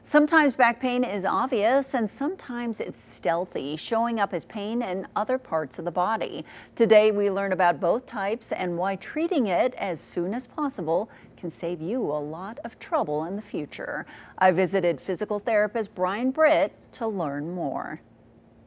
Sometimes back pain is obvious and sometimes it's stealthy, showing up as pain in other parts of the body. Today we learn about both types and why treating it as soon as possible can save you a lot of trouble in the future. I visited physical therapist Brian Britt to learn more.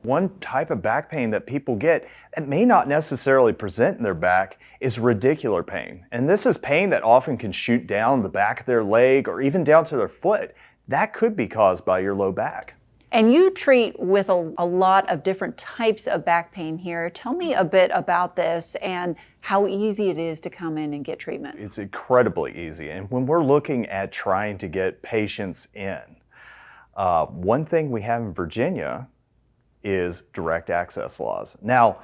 One type of back pain that people get that may not necessarily present in their back is radicular pain. And this is pain that often can shoot down the back of their leg or even down to their foot. That could be caused by your low back. And you treat with a lot of different types of back pain here. Tell me a bit about this and how easy it is to come in and get treatment. It's incredibly easy. And when we're looking at trying to get patients in, one thing we have in Virginia is direct access laws. Now,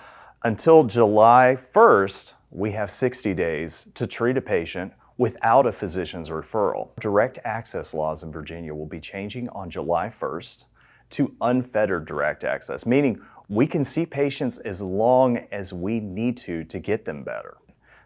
until July 1st, we have 60 days to treat a patient without a physician's referral. Direct access laws in Virginia will be changing on July 1st to unfettered direct access, meaning we can see patients as long as we need to get them better.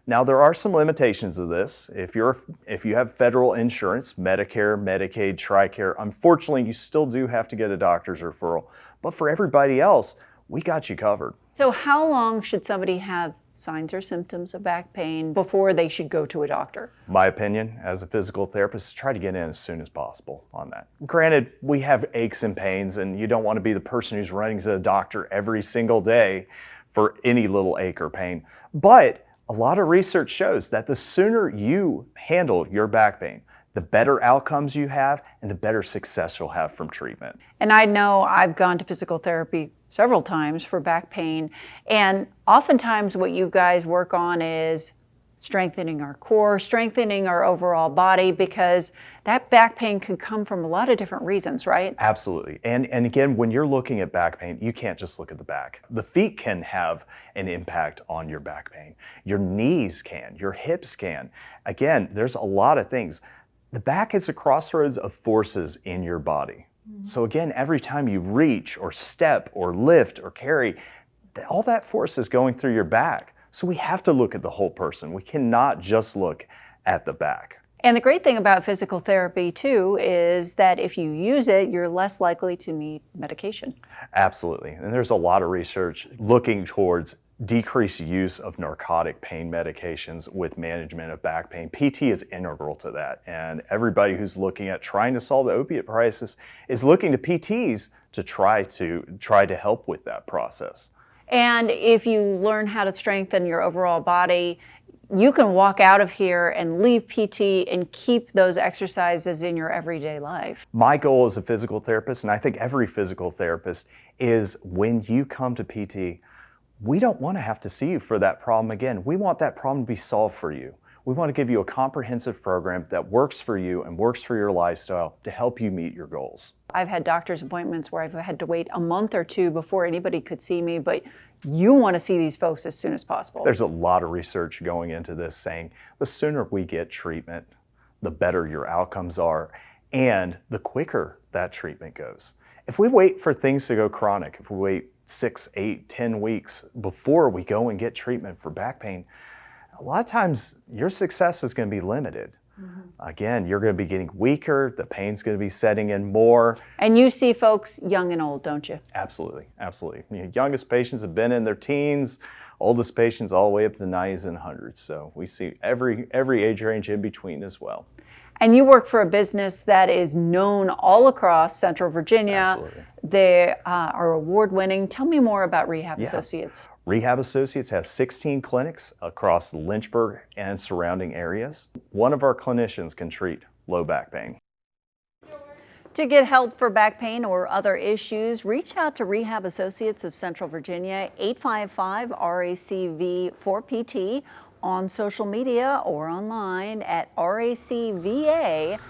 Now, there are some limitations of this. If you have federal insurance, Medicare, Medicaid, TRICARE, unfortunately, you still do have to get a doctor's referral. But for everybody else, we got you covered. So how long should somebody have signs or symptoms of back pain before they should go to a doctor? My opinion as a physical therapist is try to get in as soon as possible on that. Granted, we have aches and pains, and you don't want to be the person who's running to the doctor every single day for any little ache or pain. But a lot of research shows that the sooner you handle your back pain, the better outcomes you have and the better success you'll have from treatment. And I know I've gone to physical therapy several times for back pain, and oftentimes what you guys work on is strengthening our core, strengthening our overall body, because that back pain can come from a lot of different reasons, right? Absolutely. And again, when you're looking at back pain, you can't just look at the back. The feet can have an impact on your back pain. Your knees can, your hips can. Again, there's a lot of things. The back is a crossroads of forces in your body. So again, every time you reach or step or lift or carry, all that force is going through your back. So we have to look at the whole person. We cannot just look at the back. And the great thing about physical therapy too is that if you use it, you're less likely to need medication. Absolutely. And there's a lot of research looking towards decreased use of narcotic pain medications with management of back pain. PT is integral to that. And everybody who's looking at trying to solve the opiate crisis is looking to PTs to try to help with that process. And if you learn how to strengthen your overall body, you can walk out of here and leave PT and keep those exercises in your everyday life. My goal as a physical therapist, and I think every physical therapist, is when you come to PT, we don't want to have to see you for that problem again. We want that problem to be solved for you. We want to give you a comprehensive program that works for you and works for your lifestyle to help you meet your goals. I've had doctor's appointments where I've had to wait a month or two before anybody could see me, but you want to see these folks as soon as possible. There's a lot of research going into this saying the sooner we get treatment, the better your outcomes are, and the quicker that treatment goes. If we wait for things to go chronic, if we wait 6, 8, 10 weeks before we go and get treatment for back pain, a lot of times your success is going to be limited. Again, you're going to be getting weaker, the pain's going to be setting in more. And you see folks young and old, don't you? Absolutely, absolutely. Youngest patients have been in their teens, oldest patients all the way up to the 90s and 100s. So we see every age range in between as well. And you work for a business that is known all across Central Virginia. Absolutely. They are award-winning. Tell me more about Rehab Associates. Rehab Associates has 16 clinics across Lynchburg and surrounding areas. One of our clinicians can treat low back pain. To get help for back pain or other issues, reach out to Rehab Associates of Central Virginia, 855-RACV-4PT, on social media or online at racva.com.